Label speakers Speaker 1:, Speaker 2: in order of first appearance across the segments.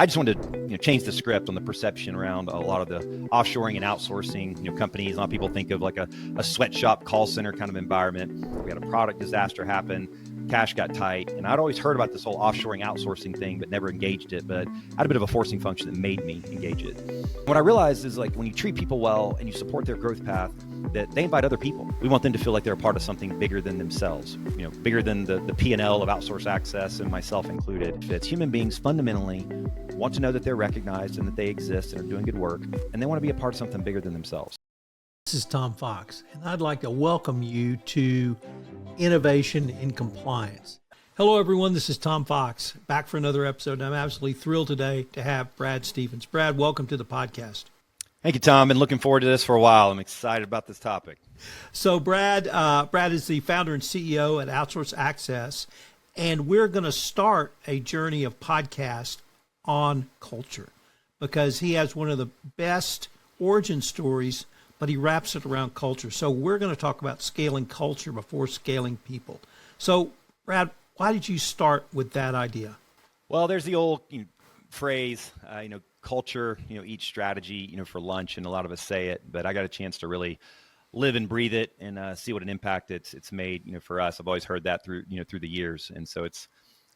Speaker 1: I just wanted to change the script on the perception around a lot of the offshoring and outsourcing companies. A lot of people think of like a sweatshop call center kind of environment. We had a product disaster happen, cash got tight, and I'd always heard about this whole offshoring outsourcing thing, but never engaged it. But I had a bit of a forcing function that made me engage it. What I realized is like when you treat people well and you support their growth path, that they invite other people. We want them to feel like they're a part of something bigger than themselves, bigger than the P&L of Outsource Access and myself included. It's human beings fundamentally want to know that they're recognized and that they exist and are doing good work, and they want to be a part of something bigger than themselves.
Speaker 2: This is Tom Fox, and I'd like to welcome you to Innovation in Compliance. Hello, everyone. This is Tom Fox, back for another episode. I'm absolutely thrilled today to have Brad Stevens. Brad, welcome to the podcast.
Speaker 1: Thank you, Tom. Been looking forward to this for a while. I'm excited about this topic.
Speaker 2: So Brad is the founder and CEO at Outsource Access, and we're going to start a journey of podcast on culture because he has one of the best origin stories, but he wraps it around culture. So we're going to talk about scaling culture before scaling people. So Brad, why did you start with that idea?
Speaker 1: Well, there's the old phrase, culture, eats strategy, for lunch, and a lot of us say it, but I got a chance to really live and breathe it and see what an impact it's made, for us. I've always heard that through the years. And so it's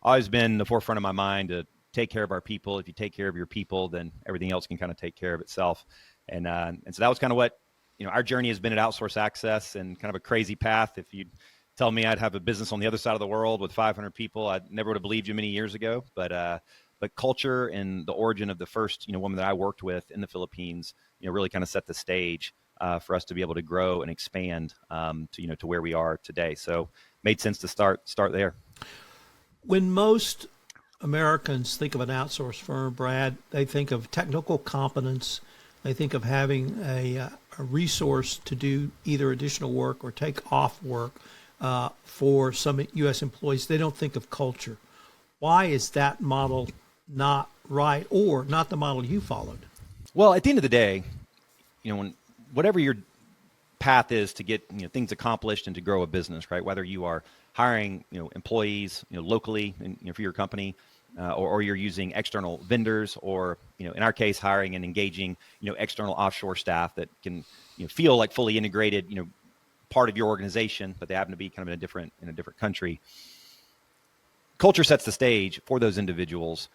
Speaker 1: always been the forefront of my mind to take care of our people. If you take care of your people, then everything else can kind of take care of itself. And so that was kind of what, our journey has been at Outsource Access, and kind of a crazy path. If you'd tell me I'd have a business on the other side of the world with 500 people, I never would have believed you many years ago. But culture and the origin of the first, woman that I worked with in the Philippines, really kind of set the stage for us to be able to grow and expand to where we are today. So made sense to start there.
Speaker 2: When most Americans think of an outsource firm, Brad, they think of technical competence. They think of having a resource to do either additional work or take off work for some U.S. employees. They don't think of culture. Why is that model not right, or not the model you followed?
Speaker 1: Well, at the end of the day, when whatever your path is to get things accomplished and to grow a business, right? Whether you are hiring employees locally for your company, or you're using external vendors, or in our case, hiring and engaging external offshore staff that can feel like fully integrated part of your organization, but they happen to be kind of in a different country. Culture sets the stage for those individuals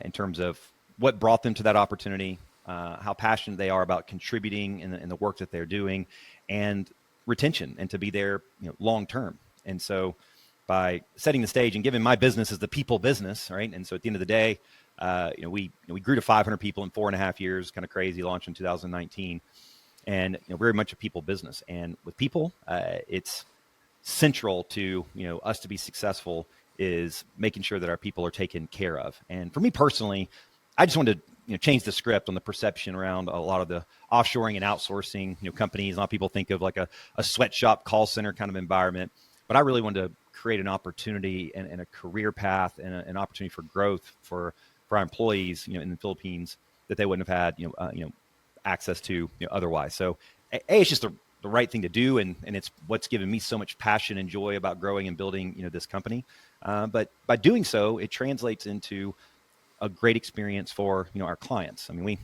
Speaker 1: in terms of what brought them to that opportunity, how passionate they are about contributing in the work that they're doing, and retention, and to be there long term. And so by setting the stage and giving my business as the people business, right? And so at the end of the day, we grew to 500 people in 4.5 years, kind of crazy, launched in 2019. And very much a people business. And with people, it's central to us to be successful is making sure that our people are taken care of. And for me personally, I just wanted to change the script on the perception around a lot of the offshoring and outsourcing companies. A lot of people think of like a sweatshop call center kind of environment, but I really wanted to create an opportunity and a career path and an opportunity for growth for our employees in the Philippines that they wouldn't have had access to otherwise. So it's just the right thing to do, and it's what's given me so much passion and joy about growing and building this company. But by doing so, it translates into a great experience for our clients. I mean,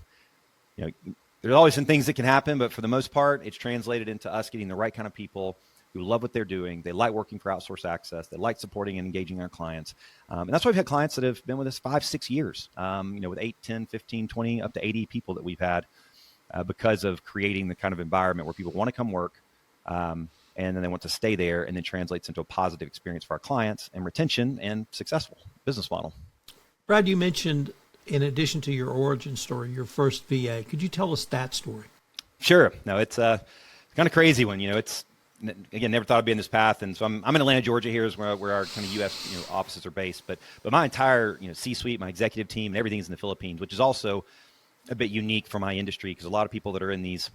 Speaker 1: there's always some things that can happen, but for the most part, it's translated into us getting the right kind of people who love what they're doing. They like working for Outsource Access. They like supporting and engaging our clients. And that's why we've had clients that have been with us 5-6 years, with 8, 10, 15, 20, up to 80 people that we've had because of creating the kind of environment where people want to come work and then they want to stay there, and then translates into a positive experience for our clients and retention and successful business model.
Speaker 2: Brad, you mentioned, in addition to your origin story, your first VA. Could you tell us that story?
Speaker 1: Sure. No, it's a kind of crazy one. It's, again, never thought I'd be in this path. And so I'm in Atlanta, Georgia. Here is where our kind of U.S. offices are based. But my entire C-suite, my executive team, and everything is in the Philippines, which is also a bit unique for my industry, because a lot of people that are in these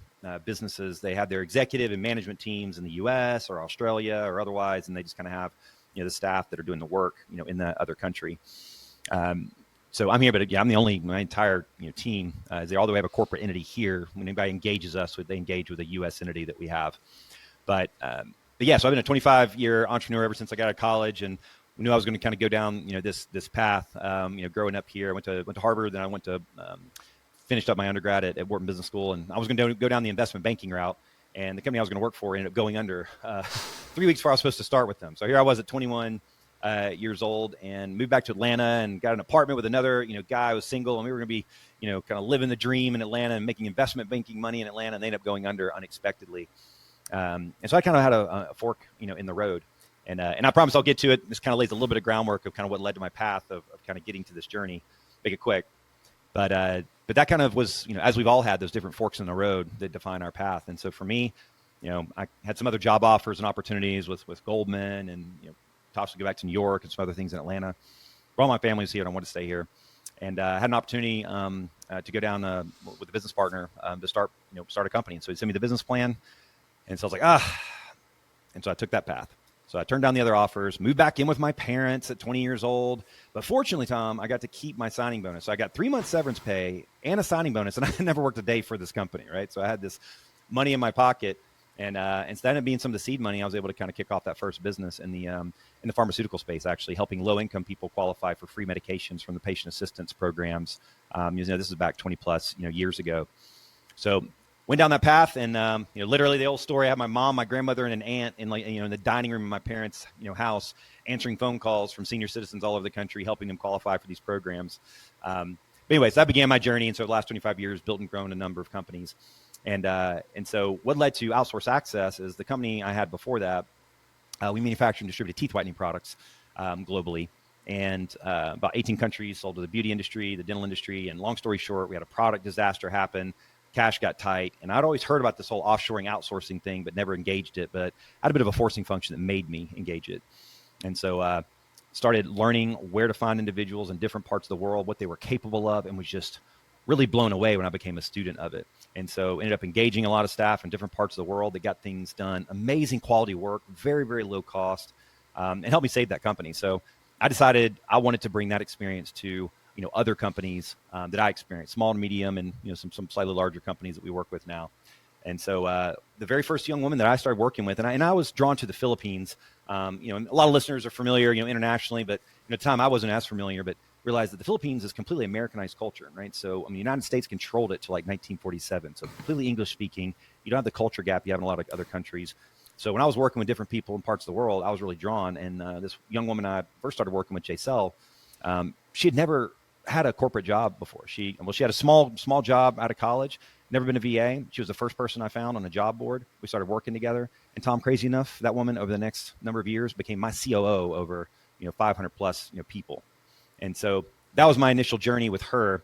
Speaker 1: businesses, they have their executive and management teams in the U.S. or Australia or otherwise, and they just kind of have the staff that are doing the work in that other country. So I'm here, but I'm the only, my entire team, although we have a corporate entity here, when anybody engages us, they engage with a U.S. entity that we have. But yeah, so I've been a 25-year entrepreneur ever since I got out of college, and knew I was going to kind of go down, this path. Growing up here, I went to Harvard, then I went to finished up my undergrad at Wharton Business School, and I was going to go down the investment banking route. And the company I was going to work for ended up going under 3 weeks before I was supposed to start with them. So here I was at 21 years old, and moved back to Atlanta and got an apartment with another, guy. I was single, and we were going to be, kind of living the dream in Atlanta and making investment banking money in Atlanta. And they ended up going under unexpectedly. And so I kind of had a fork, in the road. And I promise I'll get to it. This kind of lays a little bit of groundwork of kind of what led to my path of kind of getting to this journey. Make it quick. But that kind of was, as we've all had those different forks in the road that define our path. And so for me, I had some other job offers and opportunities with Goldman, and, talks to go back to New York and some other things in Atlanta. All my family was here, and I wanted to stay here. And had an opportunity to go down with a business partner to start a company. And so he sent me the business plan. And so I was like, and so I took that path. So I turned down the other offers, moved back in with my parents at 20 years old. But fortunately, Tom, I got to keep my signing bonus. So I got 3 months severance pay and a signing bonus, and I never worked a day for this company, right? So I had this money in my pocket, and instead of being some of the seed money, I was able to kind of kick off that first business in the pharmaceutical space, actually helping low-income people qualify for free medications from the patient assistance programs. This is back 20 plus years ago. So went down that path, and literally the old story. I had my mom, my grandmother, and an aunt in in the dining room of my parents' house, answering phone calls from senior citizens all over the country, helping them qualify for these programs. But anyways, that began my journey, and so the last 25 years, built and grown a number of companies. And so what led to Outsource Access is the company I had before that. We manufacture and distribute teeth whitening products globally, and about 18 countries, sold to the beauty industry, the dental industry. And long story short, we had a product disaster happen. Cash got tight, and I'd always heard about this whole offshoring, outsourcing thing, but never engaged it. But I had a bit of a forcing function that made me engage it. And so started learning where to find individuals in different parts of the world, what they were capable of, and was just really blown away when I became a student of it. And so ended up engaging a lot of staff in different parts of the world that got things done, amazing quality work, very, very low cost, and helped me save that company. So I decided I wanted to bring that experience to other companies that I experienced, small and medium, and some slightly larger companies that we work with now. And so the very first young woman that I started working with, and I was drawn to the Philippines. And a lot of listeners are familiar, internationally, but at the time I wasn't as familiar, but realized that the Philippines is completely Americanized culture, right? So the United States controlled it till like 1947, so completely English speaking. You don't have the culture gap you have in a lot of other countries. So when I was working with different people in parts of the world, I was really drawn. And this young woman I first started working with, Giselle, she had never had a corporate job before. She had a small job out of college, never been a VA. She was the first person I found on a job board. We started working together. And Tom, crazy enough, that woman over the next number of years became my COO over 500 plus people. And so that was my initial journey with her,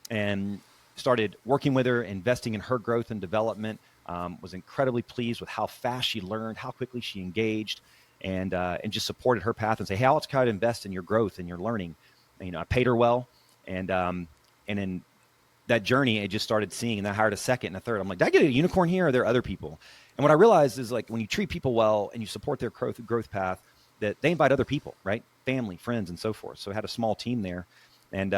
Speaker 1: and started working with her, investing in her growth and development. Was incredibly pleased with how fast she learned, how quickly she engaged, and just supported her path and say, hey, how else can I invest in your growth and your learning? And, I paid her well. And in that journey, I just started seeing, and I hired a second and a third. I'm like, did I get a unicorn here? Or are there other people? And what I realized is, like, when you treat people well and you support their growth path, that they invite other people, right? Family, friends, and so forth. So I had a small team there. And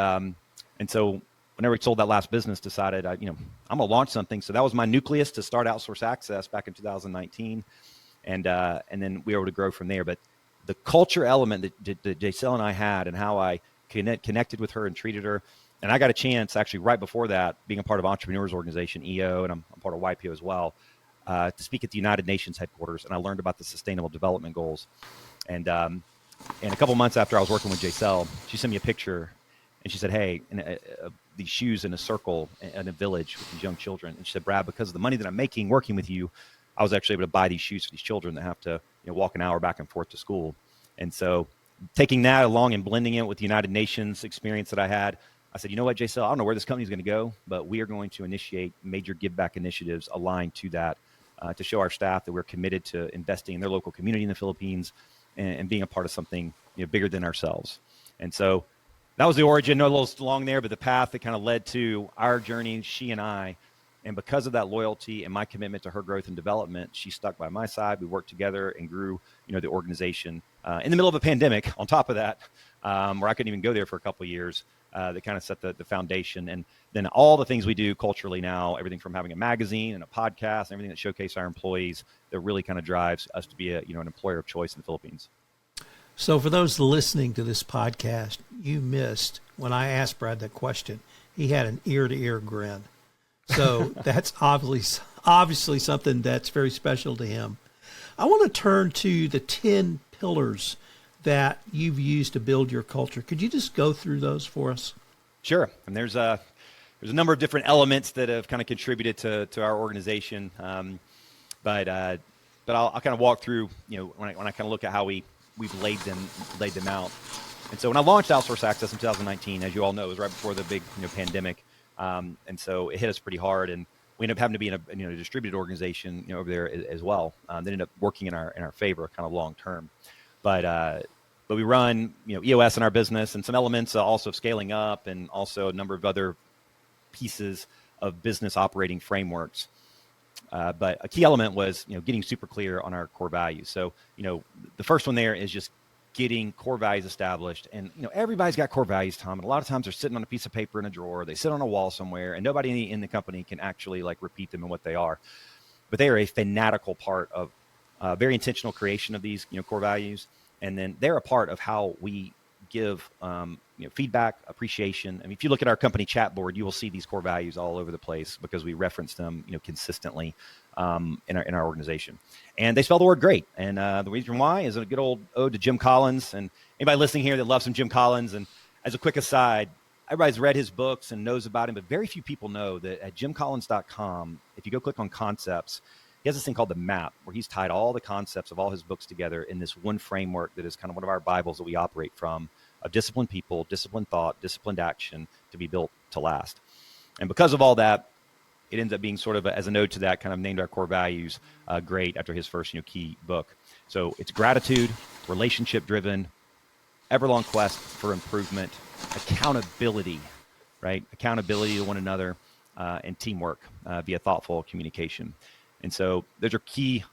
Speaker 1: so whenever we sold that last business, decided, I'm going to launch something. So that was my nucleus to start Outsource Access back in 2019. And then we were able to grow from there. But the culture element that Giselle and I had, and how I connected with her and treated her. And I got a chance, actually, right before that, being a part of Entrepreneurs Organization, EO, and I'm part of YPO as well, to speak at the United Nations headquarters. And I learned about the Sustainable Development Goals. And a couple months after I was working with Giselle, she sent me a picture, and she said, hey, these shoes in a circle in a village with these young children. And she said, Brad, because of the money that I'm making working with you, I was actually able to buy these shoes for these children that have to walk an hour back and forth to school. And so taking that along and blending it with the United Nations experience that I had, I said, you know what, Giselle, I don't know where this company is going to go, but we are going to initiate major give back initiatives aligned to that, to show our staff that we're committed to investing in their local community in the Philippines and being a part of something bigger than ourselves. And so that was the origin, a little long there, but the path that kind of led to our journey, she and I. And because of that loyalty and my commitment to her growth and development, she stuck by my side. We worked together and grew, the organization in the middle of a pandemic. On top of that, where I couldn't even go there for a couple of years, that kind of set the foundation. And then all the things we do culturally now, everything from having a magazine and a podcast, and everything that showcase our employees, that really kind of drives us to be an employer of choice in the Philippines.
Speaker 2: So for those listening to this podcast, you missed when I asked Brad that question. He had an ear-to-ear grin. So that's obviously something that's very special to him. I want to turn to the 10 pillars that you've used to build your culture. Could you just go through those for us?
Speaker 1: Sure. And there's a number of different elements that have kind of contributed to our organization. But I'll kind of walk through, when I kind of look at how we've laid them out. And so when I launched Outsource Access in 2019, as you all know, it was right before the big pandemic. And so it hit us pretty hard, and we ended up having to be in a distributed organization over there as well. That ended up working in our favor, kind of long term. But we run EOS in our business, and some elements also of scaling up, and also a number of other pieces of business operating frameworks. But a key element was getting super clear on our core values. So the first one there is just getting core values established. And everybody's got core values, Tom, and a lot of times they're sitting on a piece of paper in a drawer, they sit on a wall somewhere, and nobody in the company can actually repeat them and what they are. But they are a fanatical part of very intentional creation of these core values, and then they're a part of how we give feedback, appreciation. I mean, if you look at our company chat board, you will see these core values all over the place because we reference them consistently in our organization. And they spell the word great. And the reason why is a good old ode to Jim Collins. And anybody listening here that loves some Jim Collins, and as a quick aside, everybody's read his books and knows about him, but very few people know that at jimcollins.com, if you go click on concepts, he has this thing called the map, where he's tied all the concepts of all his books together in this one framework that is kind of one of our Bibles that we operate from, of disciplined people, disciplined thought, disciplined action to be built to last. And because of all that, it ends up being sort of as a node to that, kind of named our core values great after his first key book. So it's gratitude, relationship driven, everlong quest for improvement, accountability, right? Accountability to one another, and teamwork via thoughtful communication. And so those are key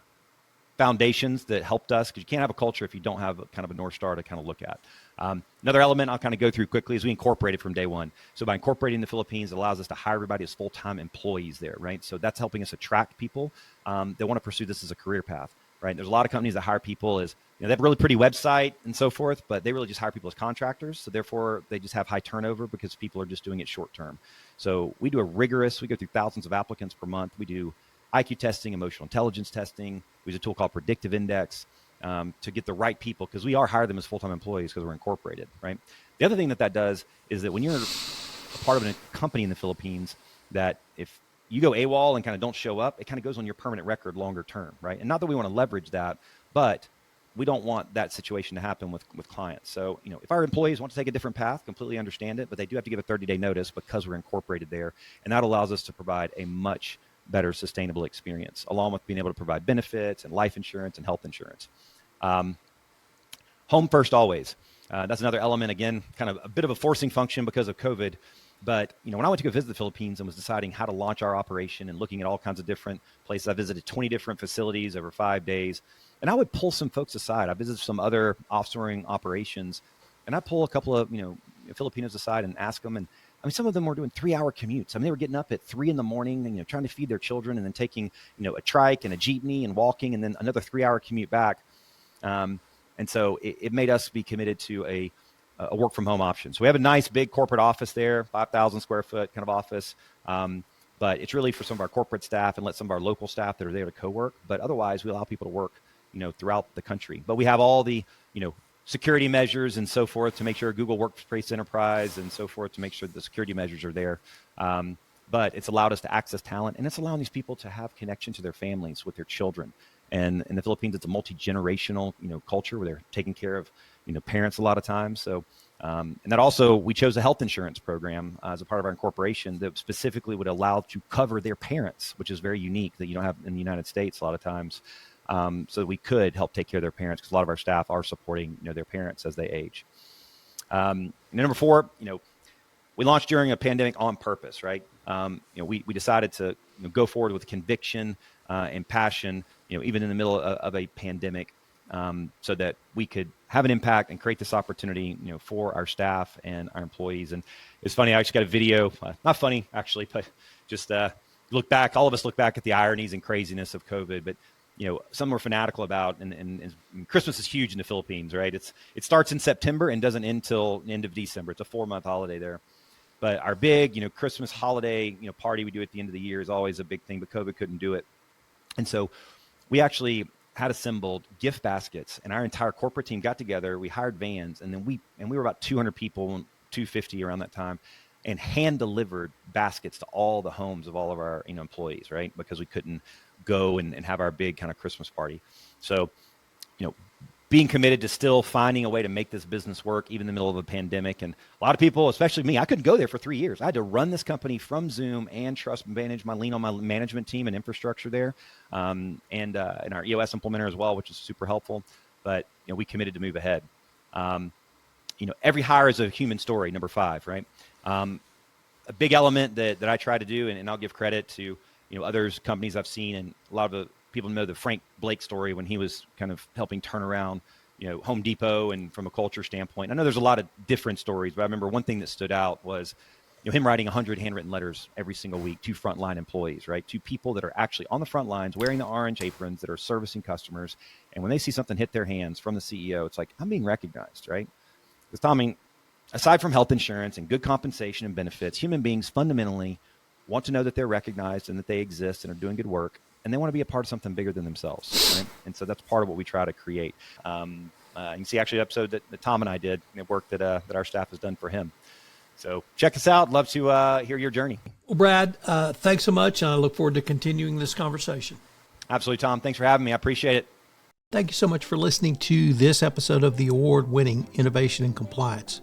Speaker 1: foundations that helped us, because you can't have a culture if you don't have kind of a North Star to kind of look at. Another element I'll kind of go through quickly is we incorporated from day one. So by incorporating the Philippines, it allows us to hire everybody as full-time employees there, right? So that's helping us attract people that want to pursue this as a career path, right? There's a lot of companies that hire people as, they have a really pretty website and so forth, but they really just hire people as contractors. So therefore, they just have high turnover because people are just doing it short term. So we go through thousands of applicants per month. We do IQ testing, emotional intelligence testing. We use a tool called Predictive Index to get the right people, because we are hire them as full-time employees because we're incorporated, right? The other thing that does is that when you're a part of a company in the Philippines, that if you go AWOL and kind of don't show up, it kind of goes on your permanent record longer term, right? And not that we want to leverage that, but we don't want that situation to happen with clients. So, if our employees want to take a different path, completely understand it, but they do have to give a 30-day notice because we're incorporated there. And that allows us to provide a much better sustainable experience, along with being able to provide benefits and life insurance and health insurance. Home first always. That's another element, again, kind of a bit of a forcing function because of COVID. But, when I went to go visit the Philippines and was deciding how to launch our operation and looking at all kinds of different places, I visited 20 different facilities over 5 days. And I would pull some folks aside. I visited some other offshoring operations, and I pull a couple of, Filipinos aside and ask them. And I mean, some of them were doing 3-hour commutes. I mean, they were getting up at 3 a.m. and, trying to feed their children, and then taking, a trike and a jeepney and walking, and then another 3-hour commute back. And so it made us be committed to a work from home option. So we have a nice big corporate office there, 5,000 square foot kind of office. But it's really for some of our corporate staff and let some of our local staff that are there to co-work. But otherwise, we allow people to work, throughout the country. But we have all the, security measures and so forth to make sure Google Workspace Enterprise and so forth to make sure the security measures are there. But it's allowed us to access talent, and it's allowing these people to have connection to their families with their children. And in the Philippines, it's a multi-generational, culture where they're taking care of, parents a lot of times. So, and that also, we chose a health insurance program as a part of our incorporation that specifically would allow to cover their parents, which is very unique that you don't have in the United States a lot of times. So that we could help take care of their parents, because a lot of our staff are supporting, their parents as they age. And number 4, we launched during a pandemic on purpose, right? We decided to go forward with conviction and passion, even in the middle of a pandemic, so that we could have an impact and create this opportunity, for our staff and our employees. And it's funny, I actually got a video, not funny actually, but just look back, all of us look back at the ironies and craziness of COVID. But some are fanatical about, and Christmas is huge in the Philippines, right? It starts in September and doesn't end till the end of December. It's a 4-month holiday there. But our big, Christmas holiday, party we do at the end of the year is always a big thing, but COVID couldn't do it. And so we actually had assembled gift baskets, and our entire corporate team got together. We hired vans, and then we were about 200 people, 250 around that time, and hand delivered baskets to all the homes of all of our employees, right? Because we couldn't go and have our big kind of Christmas party. So, being committed to still finding a way to make this business work, even in the middle of a pandemic. And a lot of people, especially me, I couldn't go there for 3 years. I had to run this company from Zoom and lean on my management team and infrastructure there, and our EOS implementer as well, which is super helpful. But we committed to move ahead. Every hire is a human story. Number 5, right? A big element that I try to do, and I'll give credit to others companies I've seen, and a lot of the people know the Frank Blake story when he was kind of helping turn around, Home Depot, and from a culture standpoint. I know there's a lot of different stories, but I remember one thing that stood out was, him writing 100 handwritten letters every single week to frontline employees, right? To people that are actually on the front lines wearing the orange aprons that are servicing customers. And when they see something hit their hands from the CEO, it's like, I'm being recognized, right? Because Tommy, aside from health insurance and good compensation and benefits, human beings fundamentally want to know that they're recognized and that they exist and are doing good work. And they want to be a part of something bigger than themselves, right? And so that's part of what we try to create. You can see actually an episode that Tom and I did, work that our staff has done for him. So check us out. Love to hear your journey.
Speaker 2: Well, Brad, thanks so much. And I look forward to continuing this conversation.
Speaker 1: Absolutely, Tom. Thanks for having me. I appreciate it.
Speaker 2: Thank you so much for listening to this episode of the award-winning Innovation and Compliance.